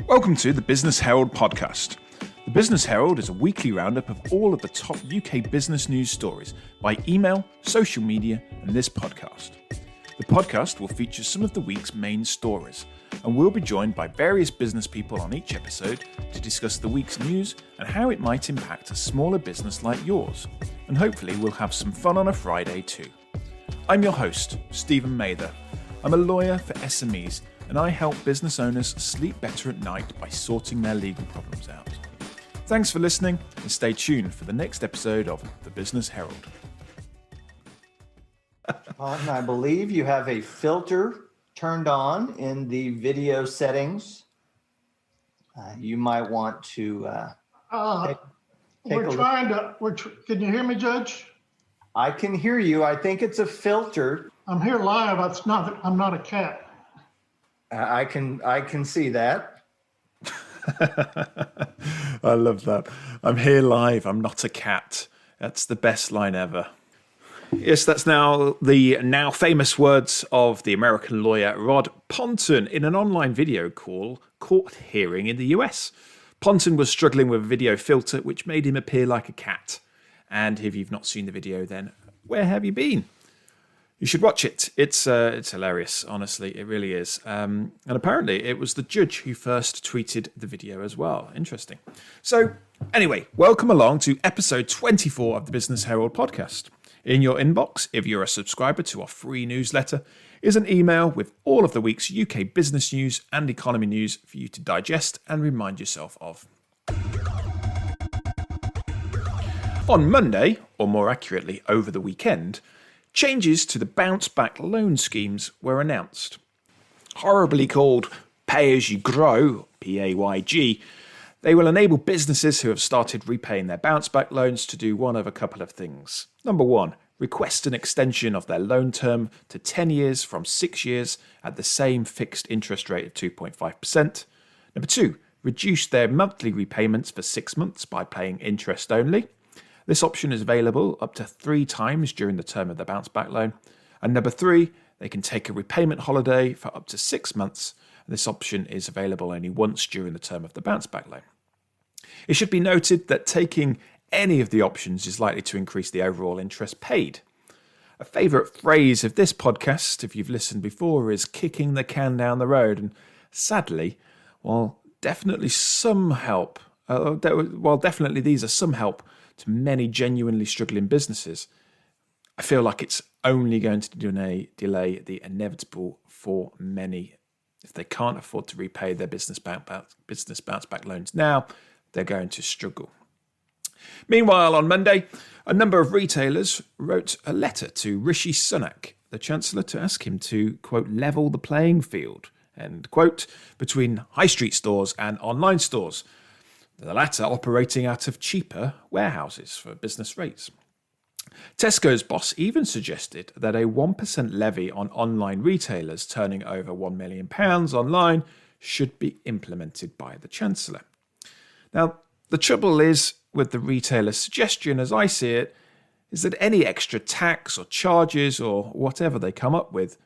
Welcome to the Business Herald podcast. The Business Herald is a weekly roundup of all of the top UK business news stories by email, social media, and this podcast. The podcast will feature some of the week's main stories, and we'll be joined by various business people on each episode to discuss the week's news and how it might impact a smaller business like yours. And hopefully we'll have some fun on a Friday too. I'm your host, Stephen Mather. I'm a lawyer for SMEs, and I help business owners sleep better at night by sorting their legal problems out. Thanks for listening, and stay tuned for the next episode of the Business Herald. And I believe you have a filter turned on in the video settings. You might want to take we're trying to. Can you hear me, Judge? I can hear you. I think it's a filter. I'm here live. I'm not a cat. I can see that. I love that. I'm here live. I'm not a cat. That's the best line ever. Yes, that's now the now famous words of the American lawyer Rod Ponton in an online video call court hearing in the US. Ponton was struggling with a video filter which made him appear like a cat. And if you've not seen the video, then where have you been? You should watch it. It's hilarious, honestly. It really is. And apparently it was the judge who first tweeted the video as well. Interesting. So anyway, welcome along to episode 24 of the Business Herald podcast. In your inbox, if you're a subscriber to our free newsletter, is an email with all of the week's UK business news and economy news for you to digest and remind yourself of. On Monday, or more accurately over the weekend, changes to the bounceback loan schemes were announced. Horribly called Pay As You Grow, PAYG, they will enable businesses who have started repaying their bounceback loans to do one of a couple of things. Number one, request an extension of their loan term to 10 years from 6 years at the same fixed interest rate of 2.5%. Number two, reduce their monthly repayments for 6 months by paying interest only. This option is available up to 3 times during the term of the bounce back loan. And number 3, they can take a repayment holiday for up to 6 months. And this option is available only once during the term of the bounce back loan. It should be noted that taking any of the options is likely to increase the overall interest paid. A favourite phrase of this podcast, if you've listened before, is kicking the can down the road. And sadly, while definitely these are some help to many genuinely struggling businesses, I feel like it's only going to delay the inevitable for many. If they can't afford to repay their business bounce back loans now, they're going to struggle. Meanwhile, on Monday, a number of retailers wrote a letter to Rishi Sunak, the Chancellor, to ask him to, quote, level the playing field, end quote, between high street stores and online stores, the latter operating out of cheaper warehouses for business rates. Tesco's boss even suggested that a 1% levy on online retailers turning over £1 million online should be implemented by the Chancellor. Now, the trouble is with the retailer's suggestion, as I see it, is that any extra tax or charges or whatever they come up with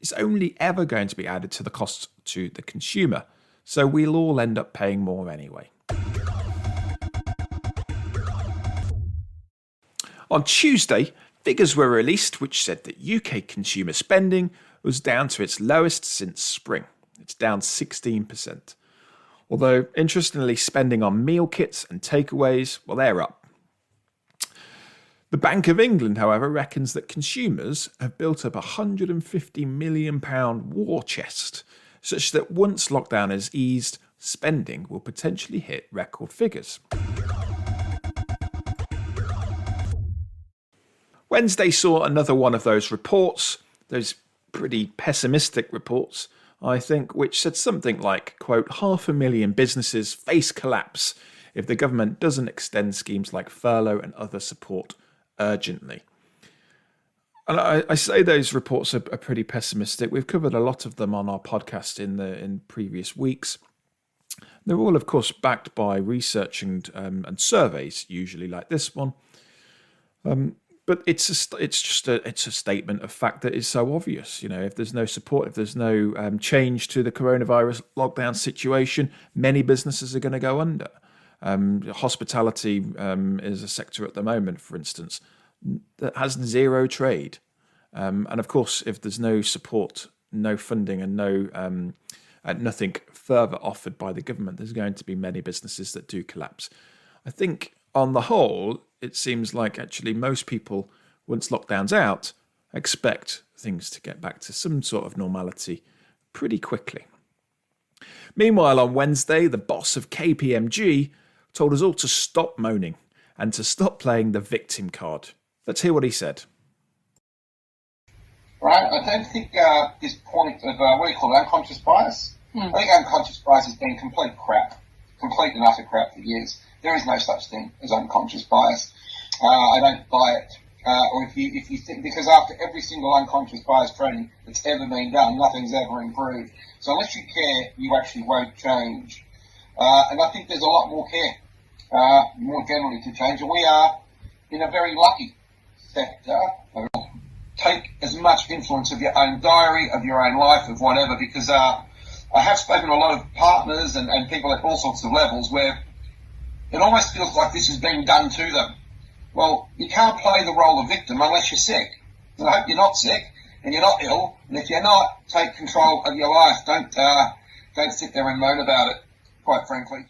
is only ever going to be added to the cost to the consumer. So we'll all end up paying more anyway. On Tuesday, figures were released which said that UK consumer spending was down to its lowest since spring. It's down 16%. Although, interestingly, spending on meal kits and takeaways, well, they're up. The Bank of England, however, reckons that consumers have built up a £150 million war chest, such that once lockdown is eased, spending will potentially hit record figures. Wednesday saw another one of those reports, those pretty pessimistic reports, I think, which said something like, quote, 500,000 businesses face collapse if the government doesn't extend schemes like furlough and other support urgently. And I say those reports are pretty pessimistic. We've covered a lot of them on our podcast in previous weeks. They're all, of course, backed by research and surveys, usually like this one. But But it's a statement of fact that is so obvious. If there's no support, if there's no change to the coronavirus lockdown situation, many businesses are going to go under. Hospitality is a sector at the moment, for instance, that has zero trade. And of course, if there's no support, no funding, and nothing further offered by the government, there's going to be many businesses that do collapse. I think on the whole, it seems like actually most people, once lockdown's out, expect things to get back to some sort of normality pretty quickly. Meanwhile, on Wednesday, the boss of KPMG told us all to stop moaning and to stop playing the victim card. Let's hear what he said. Right, I don't think this point of, what do you call it, unconscious bias? I think unconscious bias has been complete and utter crap for years. There is no such thing as unconscious bias. I don't buy it. Or if you think, because after every single unconscious bias training that's ever been done, nothing's ever improved. So unless you care, you actually won't change. And I think there's a lot more care, more generally, to change. And we are in a very lucky sector. Take as much influence of your own diary, of your own life, of whatever, because I have spoken to a lot of partners and people at all sorts of levels where it almost feels like this is being done to them. Well, you can't play the role of victim unless you're sick. And I hope you're not sick and you're not ill. And if you're not, take control of your life. Don't sit there and moan about it, quite frankly.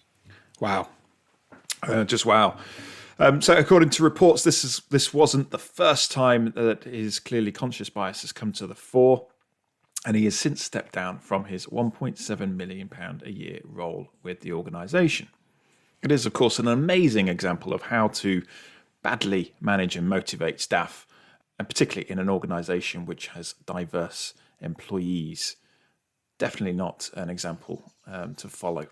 Wow. Just wow. So according to reports, this wasn't the first time that his clearly conscious bias has come to the fore. And he has since stepped down from his £1.7 million a year role with the organisation. It is, of course, an amazing example of how to badly manage and motivate staff, and particularly in an organisation which has diverse employees. Definitely not an example to follow.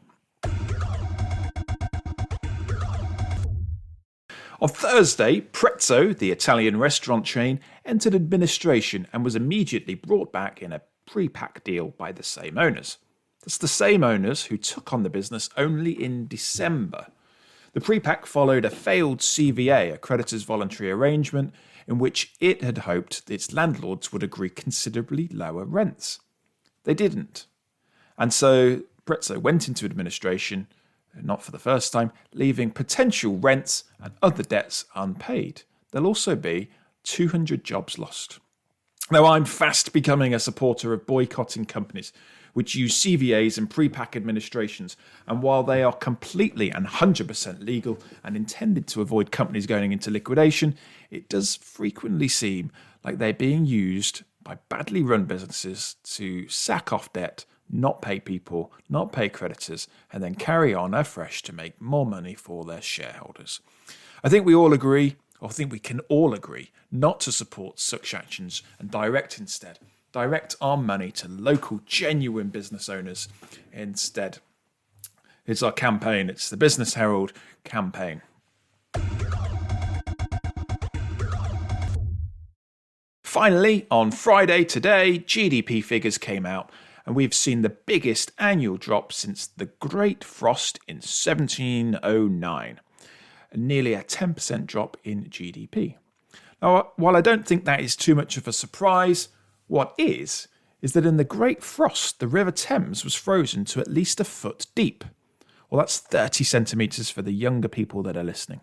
On Thursday, Pretzel, the Italian restaurant chain, entered administration and was immediately brought back in a pre-pack deal by the same owners. That's the same owners who took on the business only in December. The pre-pack followed a failed CVA, a creditors' voluntary arrangement, in which it had hoped its landlords would agree considerably lower rents. They didn't. And so Pretzel went into administration, not for the first time, leaving potential rents and other debts unpaid. There'll also be 200 jobs lost. Now, I'm fast becoming a supporter of boycotting companies which use CVAs and pre-pack administrations, and while they are completely and 100% legal and intended to avoid companies going into liquidation, it does frequently seem like they're being used by badly run businesses to sack off debt, not pay people, not pay creditors, and then carry on afresh to make more money for their shareholders. I think we can all agree not to support such actions and direct our money to local genuine business owners instead. It's our campaign. It's the Business Herald campaign. Finally, on Friday today, GDP figures came out, and we've seen the biggest annual drop since the Great Frost in 1709, nearly a 10% drop in GDP. Now, while I don't think that is too much of a surprise, what is that in the Great Frost, the River Thames was frozen to at least a foot deep. Well, that's 30 centimetres for the younger people that are listening.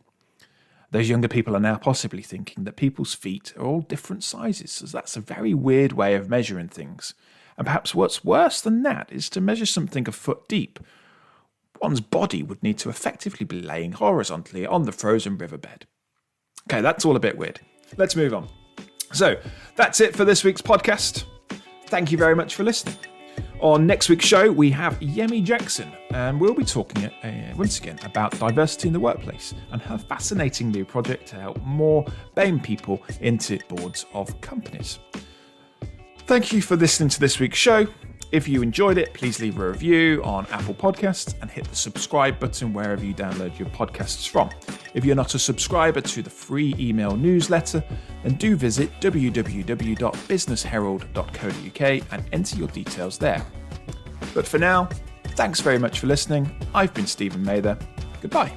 Those younger people are now possibly thinking that people's feet are all different sizes, so that's a very weird way of measuring things. And perhaps what's worse than that is to measure something a foot deep. One's body would need to effectively be laying horizontally on the frozen riverbed. Okay, that's all a bit weird. Let's move on. So, that's it for this week's podcast. Thank you very much for listening. On next week's show, we have Yemi Jackson, and we'll be talking once again about diversity in the workplace and her fascinating new project to help more BAME people into boards of companies. Thank you for listening to this week's show. If you enjoyed it, please leave a review on Apple Podcasts and hit the subscribe button wherever you download your podcasts from. If you're not a subscriber to the free email newsletter, then do visit www.businessherald.co.uk and enter your details there. But for now, thanks very much for listening. I've been Stephen Mather. Goodbye.